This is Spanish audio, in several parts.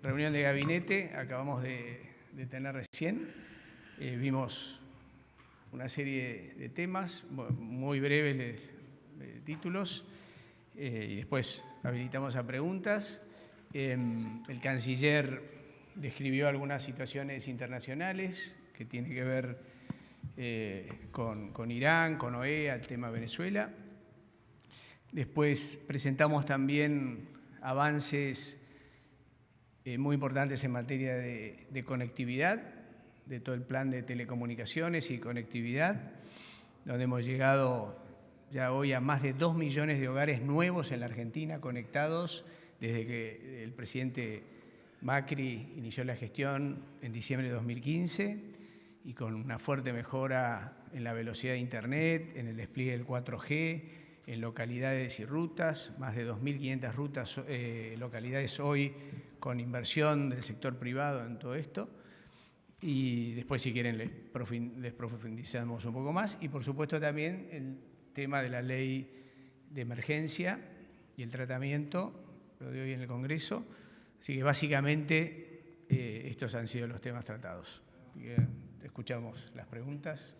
Reunión de gabinete, acabamos de tener recién. Vimos una serie de temas, muy breves títulos, y después habilitamos a preguntas. El canciller describió algunas situaciones internacionales que tienen que ver con Irán, con OEA, el tema Venezuela. Después presentamos también avances muy importantes en materia de conectividad, de todo el plan de telecomunicaciones y conectividad, donde hemos llegado ya hoy a más de 2 millones de hogares nuevos en la Argentina conectados desde que el presidente Macri inició la gestión en diciembre de 2015 y con una fuerte mejora en la velocidad de Internet, en el despliegue del 4G, en localidades y rutas, más de 2.500 rutas, localidades hoy con inversión del sector privado en todo esto. Y después, si quieren, les profundizamos un poco más. Y, por supuesto, también el tema de la ley de emergencia y el tratamiento, lo de hoy en el Congreso. Así que, básicamente, estos han sido los temas tratados. Escuchamos las preguntas.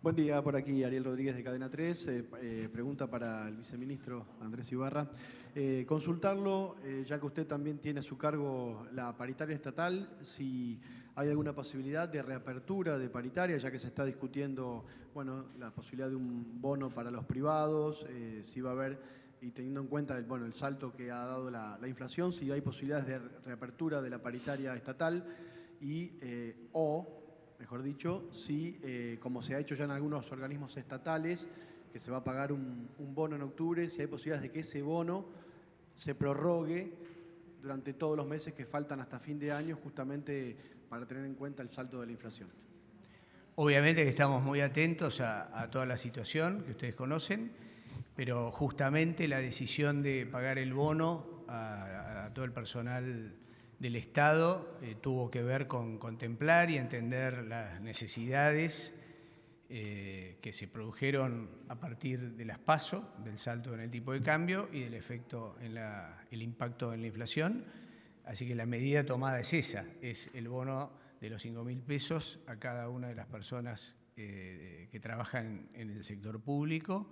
Buen día, por aquí Ariel Rodríguez de Cadena 3. Pregunta para el viceministro Andrés Ibarra. Consultarlo, ya que usted también tiene a su cargo la paritaria estatal, si hay alguna posibilidad de reapertura de paritaria, ya que se está discutiendo la posibilidad de un bono para los privados, si va a haber, y teniendo en cuenta el salto que ha dado la inflación, si hay posibilidades de reapertura de la paritaria estatal y mejor dicho, si, como se ha hecho ya en algunos organismos estatales, que se va a pagar un bono en octubre, si hay posibilidades de que ese bono se prorrogue durante todos los meses que faltan hasta fin de año, justamente para tener en cuenta el salto de la inflación. Obviamente que estamos muy atentos a toda la situación que ustedes conocen, pero justamente la decisión de pagar el bono a todo el personal del Estado tuvo que ver con contemplar y entender las necesidades que se produjeron a partir de las PASO, del salto en el tipo de cambio y del efecto el impacto en la inflación. Así que la medida tomada es esa, es el bono de los 5.000 pesos a cada una de las personas que trabajan en el sector público.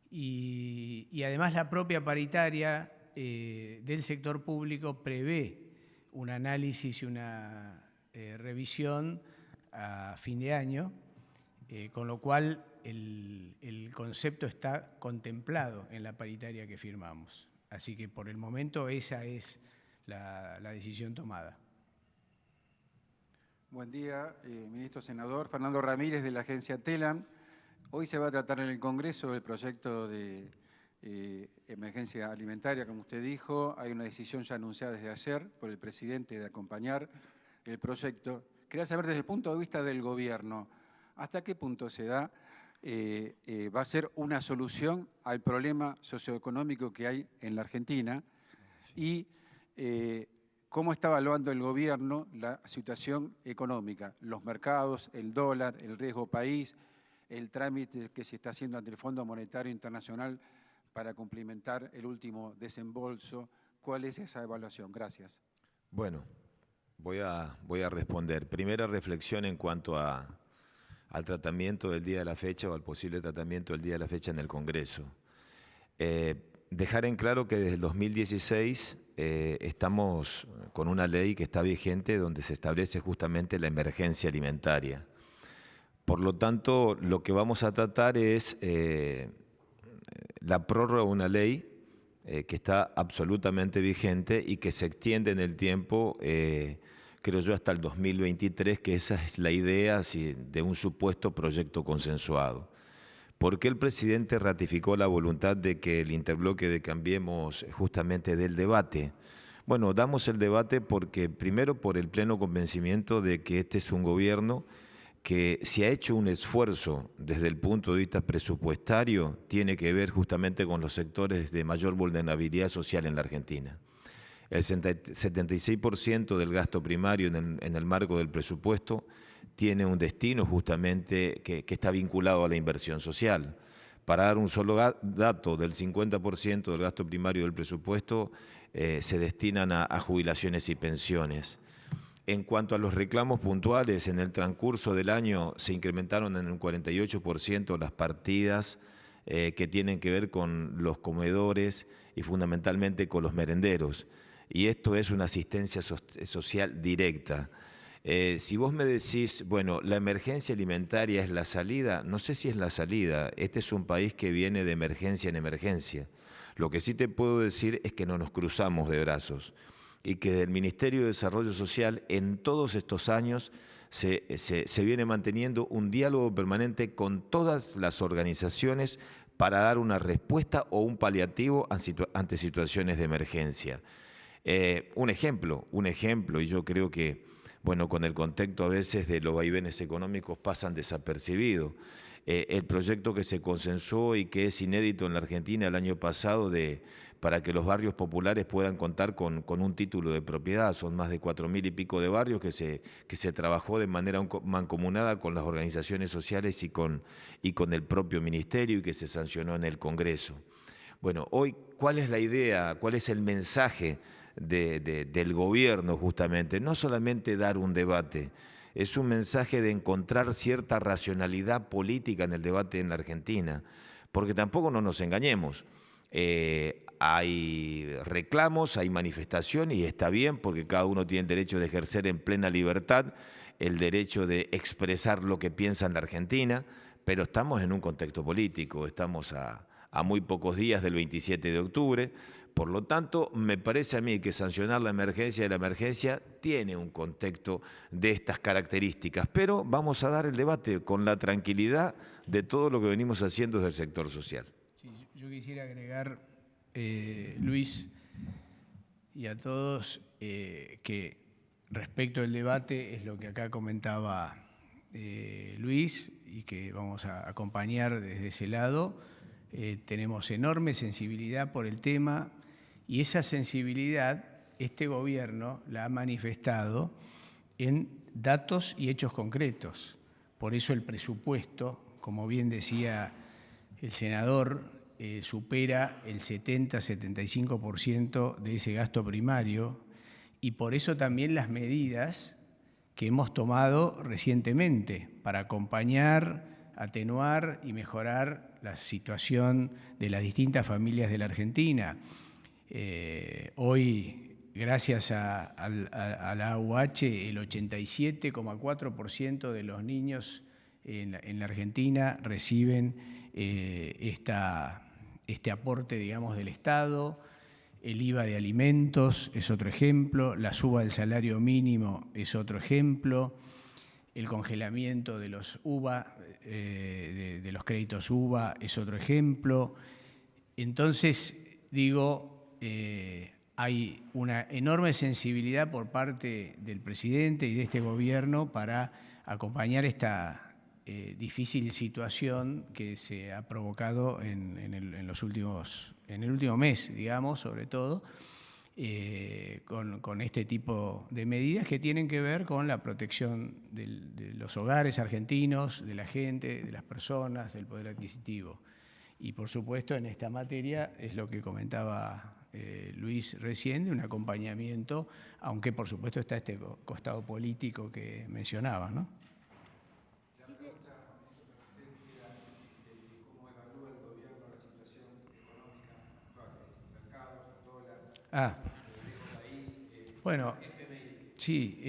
Y además la propia paritaria del sector público prevé un análisis y una revisión a fin de año, con lo cual el concepto está contemplado en la paritaria que firmamos. Así que por el momento esa es la decisión tomada. Buen día, ministro senador. Fernando Ramírez, de la agencia TELAM. Hoy se va a tratar en el Congreso el proyecto de emergencia alimentaria, como usted dijo. Hay una decisión ya anunciada desde ayer por el presidente de acompañar el proyecto. Quería saber desde el punto de vista del gobierno, ¿hasta qué punto se da? ¿Va a ser una solución al problema socioeconómico que hay en la Argentina? Y ¿cómo está evaluando el gobierno la situación económica? Los mercados, el dólar, el riesgo país, el trámite que se está haciendo ante el Fondo Monetario Internacional para cumplimentar el último desembolso. ¿Cuál es esa evaluación? Gracias. Bueno, voy a responder. Primera reflexión en cuanto al tratamiento del día de la fecha o al posible tratamiento del día de la fecha en el Congreso. Dejar en claro que desde el 2016 estamos con una ley que está vigente donde se establece justamente la emergencia alimentaria. Por lo tanto, lo que vamos a tratar es la prórroga de una ley que está absolutamente vigente y que se extiende en el tiempo, creo yo, hasta el 2023, que esa es la idea de un supuesto proyecto consensuado. ¿Por qué el presidente ratificó la voluntad de que el interbloque de Cambiemos justamente dé el debate? Bueno, damos el debate porque, primero, por el pleno convencimiento de que este es un gobierno que si ha hecho un esfuerzo desde el punto de vista presupuestario, tiene que ver justamente con los sectores de mayor vulnerabilidad social en la Argentina. El 76% del gasto primario en el marco del presupuesto tiene un destino justamente que está vinculado a la inversión social. Para dar un solo dato, del 50% del gasto primario del presupuesto se destinan a jubilaciones y pensiones. En cuanto a los reclamos puntuales, en el transcurso del año se incrementaron en un 48% las partidas que tienen que ver con los comedores y fundamentalmente con los merenderos. Y esto es una asistencia social directa. Si vos me decís, bueno, la emergencia alimentaria es la salida, no sé si es la salida. Este es un país que viene de emergencia en emergencia. Lo que sí te puedo decir es que no nos cruzamos de brazos y que del Ministerio de Desarrollo Social en todos estos años se viene manteniendo un diálogo permanente con todas las organizaciones para dar una respuesta o un paliativo ante situaciones de emergencia. Un ejemplo, y yo creo que, bueno, con el contexto a veces de los vaivenes económicos pasan desapercibidos. El proyecto que se consensuó y que es inédito en la Argentina el año pasado para que los barrios populares puedan contar con un título de propiedad. Son más de 4.000 y pico de barrios que se trabajó de manera mancomunada con las organizaciones sociales y con el propio ministerio y que se sancionó en el Congreso. Bueno, hoy, ¿cuál es la idea, cuál es el mensaje del gobierno justamente? No solamente dar un debate, es un mensaje de encontrar cierta racionalidad política en el debate en la Argentina, porque tampoco no nos engañemos. Hay reclamos, hay manifestaciones y está bien porque cada uno tiene el derecho de ejercer en plena libertad el derecho de expresar lo que piensa en la Argentina, pero estamos en un contexto político, estamos a muy pocos días del 27 de octubre, por lo tanto, me parece a mí que sancionar la emergencia de la emergencia tiene un contexto de estas características, pero vamos a dar el debate con la tranquilidad de todo lo que venimos haciendo desde el sector social. Sí, yo quisiera agregar, Luis, y a todos, que respecto al debate es lo que acá comentaba Luis y que vamos a acompañar desde ese lado. Tenemos enorme sensibilidad por el tema y esa sensibilidad este gobierno la ha manifestado en datos y hechos concretos. Por eso el presupuesto, como bien decía el senador, supera el 70-75% de ese gasto primario y por eso también las medidas que hemos tomado recientemente para acompañar, atenuar y mejorar la situación de las distintas familias de la Argentina. Hoy, gracias a la AUH, el 87,4% de los niños en la Argentina reciben este aporte, digamos, del Estado. El IVA de alimentos es otro ejemplo, la suba del salario mínimo es otro ejemplo, el congelamiento de los UVA, de los créditos UVA es otro ejemplo. Entonces, digo, hay una enorme sensibilidad por parte del presidente y de este gobierno para acompañar esta difícil situación que se ha provocado en el último mes, digamos, sobre todo, con este tipo de medidas que tienen que ver con la protección de los hogares argentinos, de la gente, de las personas, del poder adquisitivo. Y por supuesto en esta materia es lo que comentaba Luis recién, de un acompañamiento, aunque por supuesto está este costado político que mencionaba, ¿no? Bueno, sí,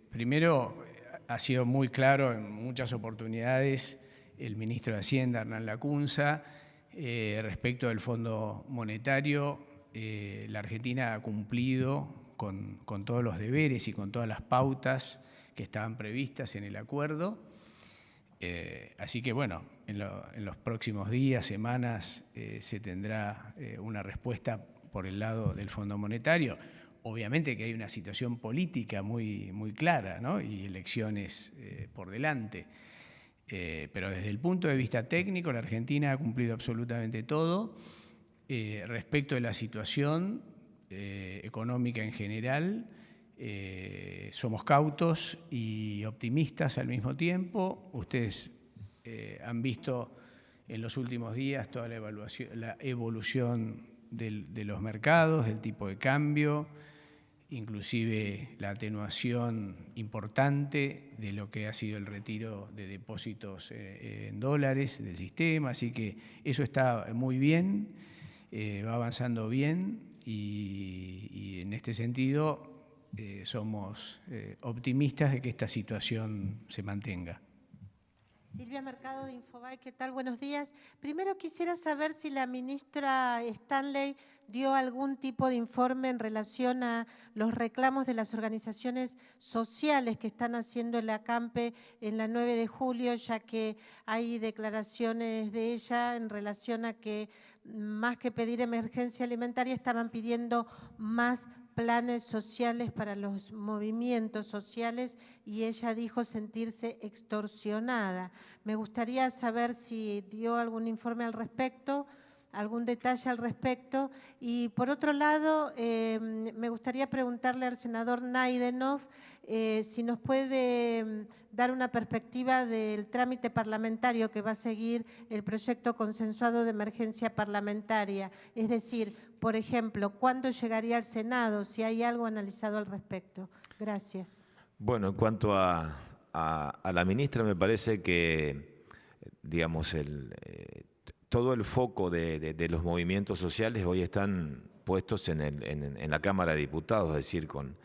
primero ha sido muy claro en muchas oportunidades el ministro de Hacienda, Hernán Lacunza, respecto del Fondo Monetario. La Argentina ha cumplido con todos los deberes y con todas las pautas que estaban previstas en el acuerdo. Así que, bueno, en los próximos días, semanas, se tendrá una respuesta por el lado del Fondo Monetario. Obviamente que hay una situación política muy, muy clara, ¿no? Y elecciones por delante. Pero desde el punto de vista técnico, la Argentina ha cumplido absolutamente todo. Respecto de la situación económica en general, somos cautos y optimistas al mismo tiempo. Ustedes han visto en los últimos días toda la evolución de los mercados, del tipo de cambio, inclusive la atenuación importante de lo que ha sido el retiro de depósitos en dólares del sistema, así que eso está muy bien, va avanzando bien y en este sentido somos optimistas de que esta situación se mantenga. Silvia Mercado de Infobae, ¿qué tal? Buenos días. Primero quisiera saber si la ministra Stanley dio algún tipo de informe en relación a los reclamos de las organizaciones sociales que están haciendo el acampe en la 9 de julio, ya que hay declaraciones de ella en relación a que más que pedir emergencia alimentaria estaban pidiendo más planes sociales para los movimientos sociales y ella dijo sentirse extorsionada. Me gustaría saber si dio algún informe al respecto, algún detalle al respecto. Y por otro lado, me gustaría preguntarle al senador Naidenov si nos puede dar una perspectiva del trámite parlamentario que va a seguir el proyecto consensuado de emergencia parlamentaria. Es decir, por ejemplo, ¿cuándo llegaría al Senado? Si hay algo analizado al respecto. Gracias. Bueno, en cuanto a la ministra, me parece que, digamos, todo el foco de los movimientos sociales hoy están puestos en la Cámara de Diputados, es decir, con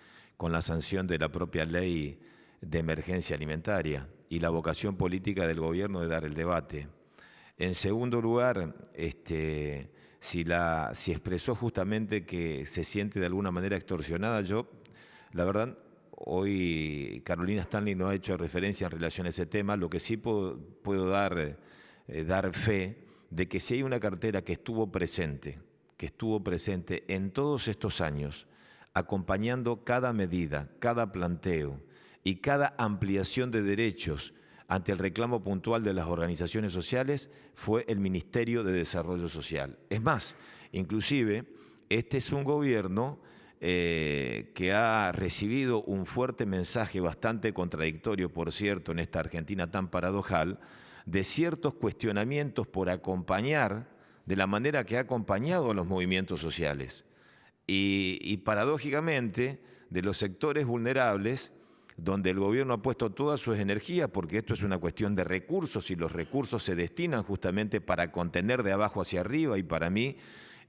la sanción de la propia ley de emergencia alimentaria y la vocación política del gobierno de dar el debate. En segundo lugar, si expresó justamente que se siente de alguna manera extorsionada, yo, la verdad, hoy Carolina Stanley no ha hecho referencia en relación a ese tema. Lo que sí puedo dar fe de que si hay una cartera que estuvo presente en todos estos años, acompañando cada medida, cada planteo y cada ampliación de derechos ante el reclamo puntual de las organizaciones sociales, fue el Ministerio de Desarrollo Social. Es más, inclusive, este es un gobierno que ha recibido un fuerte mensaje bastante contradictorio, por cierto, en esta Argentina tan paradojal, de ciertos cuestionamientos por acompañar de la manera que ha acompañado a los movimientos sociales. Y paradójicamente, de los sectores vulnerables, donde el gobierno ha puesto todas sus energías, porque esto es una cuestión de recursos y los recursos se destinan justamente para contener de abajo hacia arriba, y para mí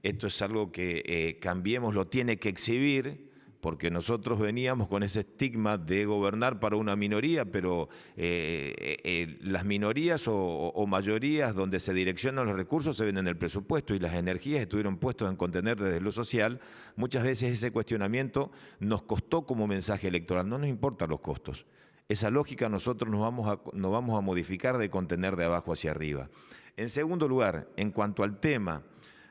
esto es algo que Cambiemos lo tiene que exhibir, porque nosotros veníamos con ese estigma de gobernar para una minoría, pero las minorías o mayorías donde se direccionan los recursos se ven en el presupuesto y las energías estuvieron puestas en contener desde lo social. Muchas veces ese cuestionamiento nos costó como mensaje electoral. No nos importan los costos. Esa lógica nosotros nos vamos a modificar de contener de abajo hacia arriba. En segundo lugar, en cuanto al tema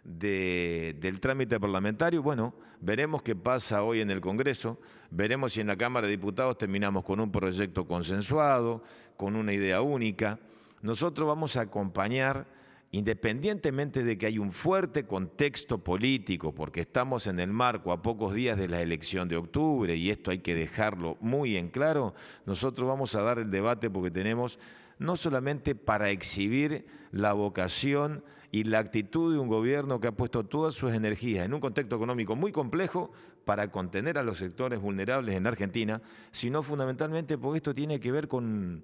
del trámite parlamentario, bueno, veremos qué pasa hoy en el Congreso, veremos si en la Cámara de Diputados terminamos con un proyecto consensuado, con una idea única. Nosotros vamos a acompañar, independientemente de que hay un fuerte contexto político, porque estamos en el marco a pocos días de la elección de octubre, y esto hay que dejarlo muy en claro, nosotros vamos a dar el debate porque tenemos no solamente para exhibir la vocación y la actitud de un gobierno que ha puesto todas sus energías en un contexto económico muy complejo para contener a los sectores vulnerables en Argentina, sino fundamentalmente porque esto tiene que ver con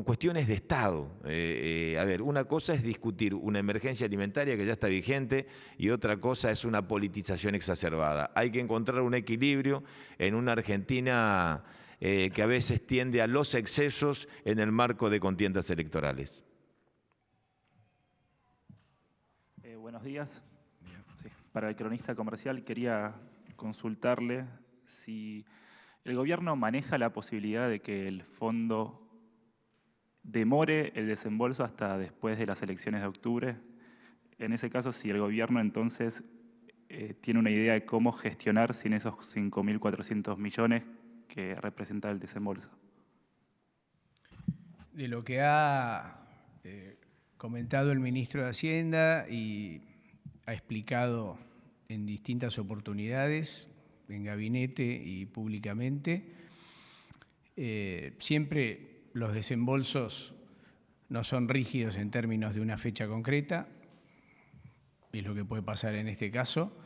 cuestiones de Estado. A ver, una cosa es discutir una emergencia alimentaria que ya está vigente y otra cosa es una politización exacerbada. Hay que encontrar un equilibrio en una Argentina que a veces tiende a los excesos en el marco de contiendas electorales. Buenos días. Sí. Para el cronista comercial quería consultarle si el gobierno maneja la posibilidad de que el fondo demore el desembolso hasta después de las elecciones de octubre. En ese caso, si el gobierno entonces tiene una idea de cómo gestionar sin esos 5.400 millones que representa el desembolso. De lo que ha comentado el ministro de Hacienda y ha explicado en distintas oportunidades, en gabinete y públicamente, siempre los desembolsos no son rígidos en términos de una fecha concreta, es lo que puede pasar en este caso,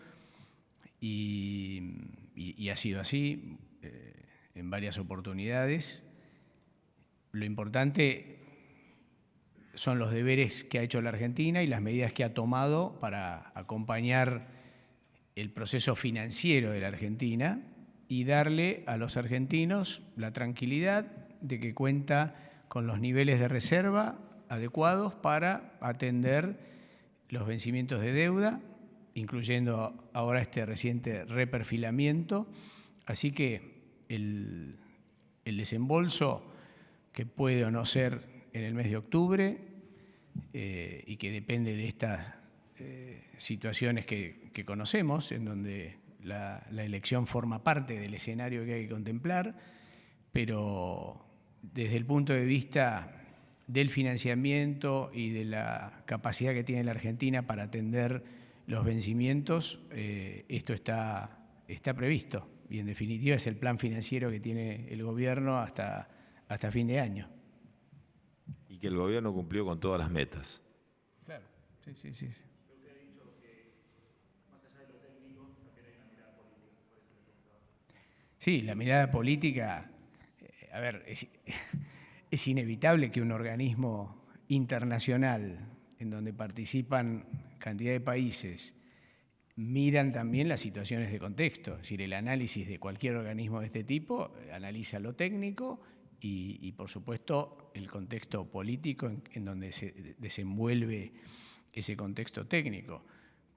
y ha sido así en varias oportunidades. Lo importante son los deberes que ha hecho la Argentina y las medidas que ha tomado para acompañar el proceso financiero de la Argentina y darle a los argentinos la tranquilidad de que cuenta con los niveles de reserva adecuados para atender los vencimientos de deuda, incluyendo ahora este reciente reperfilamiento. Así que el desembolso, que puede o no ser en el mes de octubre y que depende de estas situaciones que conocemos, en donde la elección forma parte del escenario que hay que contemplar, pero desde el punto de vista del financiamiento y de la capacidad que tiene la Argentina para atender los vencimientos, esto está previsto y en definitiva es el plan financiero que tiene el gobierno hasta fin de año. Y que el gobierno cumplió con todas las metas. Claro, sí. Sí, la mirada política, a ver, es inevitable que un organismo internacional en donde participan cantidad de países miran también las situaciones de contexto. Es decir, el análisis de cualquier organismo de este tipo analiza lo técnico y por supuesto, el contexto político en donde se desenvuelve ese contexto técnico.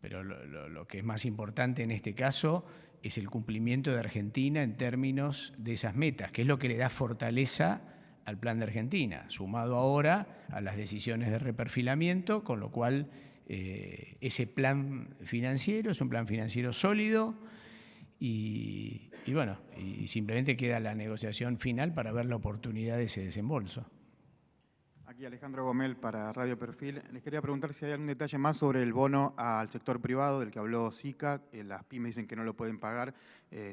Pero lo que es más importante en este caso es el cumplimiento de Argentina en términos de esas metas, que es lo que le da fortaleza al plan de Argentina, sumado ahora a las decisiones de reperfilamiento, con lo cual ese plan financiero es un plan financiero sólido y bueno, y simplemente queda la negociación final para ver la oportunidad de ese desembolso. Aquí Alejandro Gomel para Radio Perfil. Les quería preguntar si hay algún detalle más sobre el bono al sector privado del que habló Sica. Las pymes dicen que no lo pueden pagar,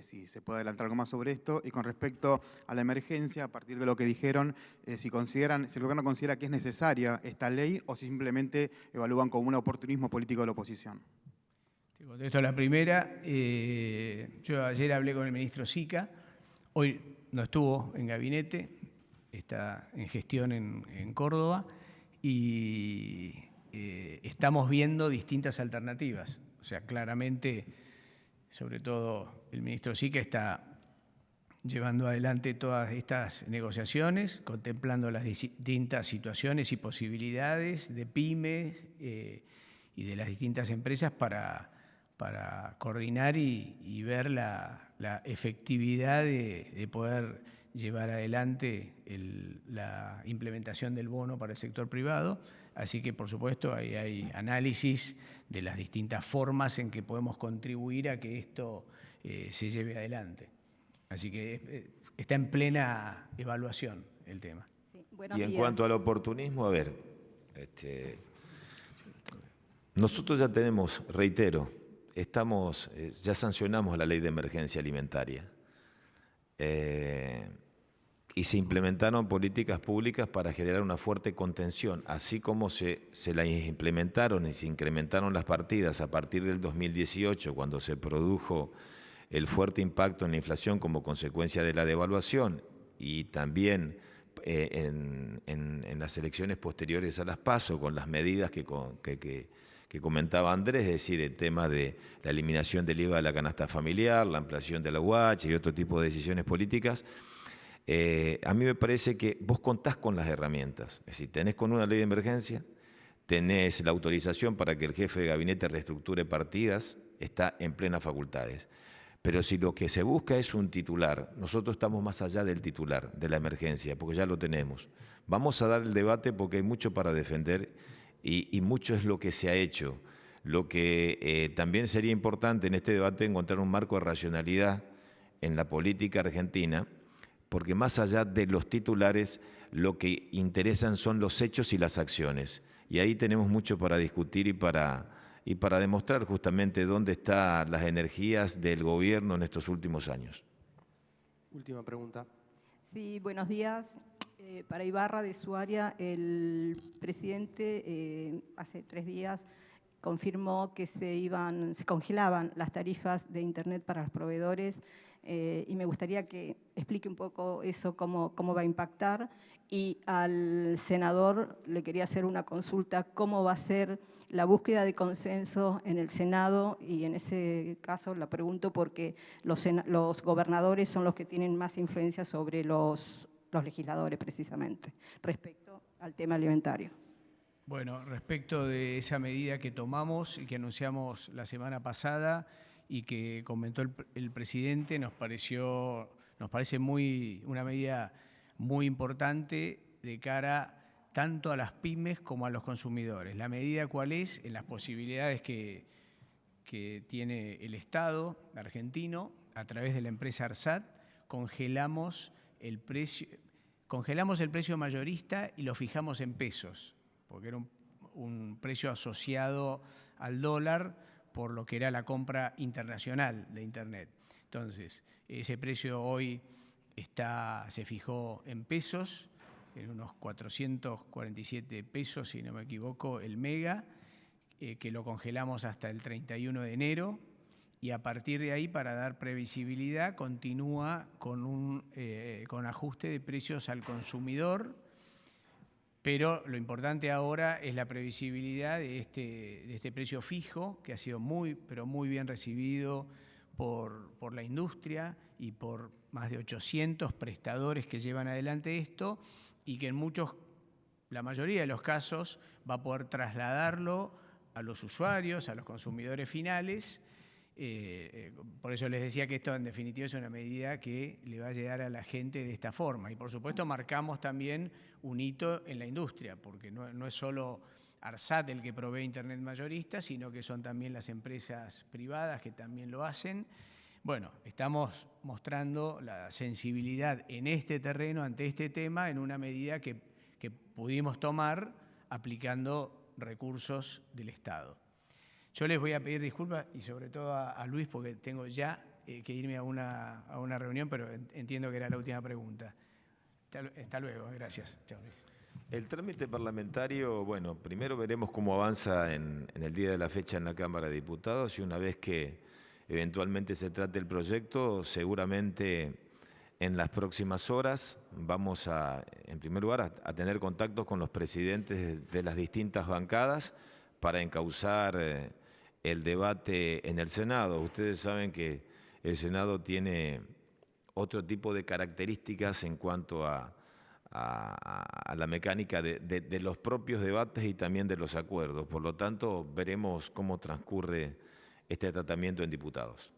si se puede adelantar algo más sobre esto. Y con respecto a la emergencia, a partir de lo que dijeron, si el gobierno considera que es necesaria esta ley o si simplemente evalúan como un oportunismo político de la oposición. Te contesto a la primera. Yo ayer hablé con el ministro Sica, hoy no estuvo en gabinete, está en gestión en Córdoba y estamos viendo distintas alternativas. O sea, claramente, sobre todo el ministro Sica está llevando adelante todas estas negociaciones, contemplando las distintas situaciones y posibilidades de pymes y de las distintas empresas para coordinar y ver la efectividad de poder llevar adelante la implementación del bono para el sector privado. Así que, por supuesto, ahí hay análisis de las distintas formas en que podemos contribuir a que esto se lleve adelante. Así que está en plena evaluación el tema. Sí, buenos y en días. cuanto al oportunismo, a ver, nosotros ya tenemos, reitero, ya sancionamos la ley de emergencia alimentaria. Y se implementaron políticas públicas para generar una fuerte contención, así como se las implementaron y se incrementaron las partidas a partir del 2018, cuando se produjo el fuerte impacto en la inflación como consecuencia de la devaluación y también en las elecciones posteriores a las PASO, con las medidas que comentaba Andrés, es decir, el tema de la eliminación del IVA de la canasta familiar, la ampliación de la UH y otro tipo de decisiones políticas. A mí me parece que vos contás con las herramientas, es decir, tenés con una ley de emergencia, tenés la autorización para que el jefe de gabinete reestructure partidas, está en plenas facultades. Pero si lo que se busca es un titular, nosotros estamos más allá del titular, de la emergencia, porque ya lo tenemos. Vamos a dar el debate porque hay mucho para defender y mucho es lo que se ha hecho. Lo que también sería importante en este debate encontrar un marco de racionalidad en la política argentina, porque más allá de los titulares, lo que interesan son los hechos y las acciones. Y ahí tenemos mucho para discutir y para demostrar justamente dónde están las energías del gobierno en estos últimos años. Última pregunta. Sí, buenos días. Para Ibarra, de su área, el presidente hace 3 días confirmó que se congelaban las tarifas de Internet para los proveedores y me gustaría que explique un poco eso, cómo va a impactar. Y al senador le quería hacer una consulta, cómo va a ser la búsqueda de consenso en el Senado, y en ese caso la pregunto porque los gobernadores son los que tienen más influencia sobre los legisladores, precisamente, respecto al tema alimentario. Bueno, respecto de esa medida que tomamos y que anunciamos la semana pasada y que comentó el presidente, nos parece una medida muy importante de cara tanto a las pymes como a los consumidores. ¿La medida cuál es? En las posibilidades que tiene el Estado argentino, a través de la empresa ARSAT, congelamos el precio mayorista y lo fijamos en pesos, porque era un precio asociado al dólar por lo que era la compra internacional de Internet. Entonces, ese precio hoy se fijó en pesos, en unos 447 pesos, si no me equivoco, el mega, que lo congelamos hasta el 31 de enero, y a partir de ahí, para dar previsibilidad, continúa con ajuste de precios al consumidor, pero lo importante ahora es la previsibilidad de este precio fijo, que ha sido pero muy bien recibido por la industria y por más de 800 prestadores que llevan adelante esto, y que la mayoría de los casos, va a poder trasladarlo a los usuarios, a los consumidores finales. Por eso les decía que esto en definitiva es una medida que le va a llegar a la gente de esta forma. Y por supuesto marcamos también un hito en la industria, porque no es solo ARSAT el que provee Internet mayorista, sino que son también las empresas privadas que también lo hacen. Bueno, estamos mostrando la sensibilidad en este terreno, ante este tema, en una medida que pudimos tomar aplicando recursos del Estado. Yo les voy a pedir disculpas, y sobre todo a Luis, porque tengo ya que irme a una reunión, pero entiendo que era la última pregunta. Hasta luego, gracias. Chao, Luis. El trámite parlamentario, bueno, primero veremos cómo avanza en el día de la fecha en la Cámara de Diputados, y una vez que eventualmente se trate el proyecto, seguramente en las próximas horas vamos en primer lugar, a tener contactos con los presidentes de las distintas bancadas para encauzar el debate en el Senado. Ustedes saben que el Senado tiene otro tipo de características en cuanto a la mecánica de los propios debates y también de los acuerdos. Por lo tanto, veremos cómo transcurre este tratamiento en diputados.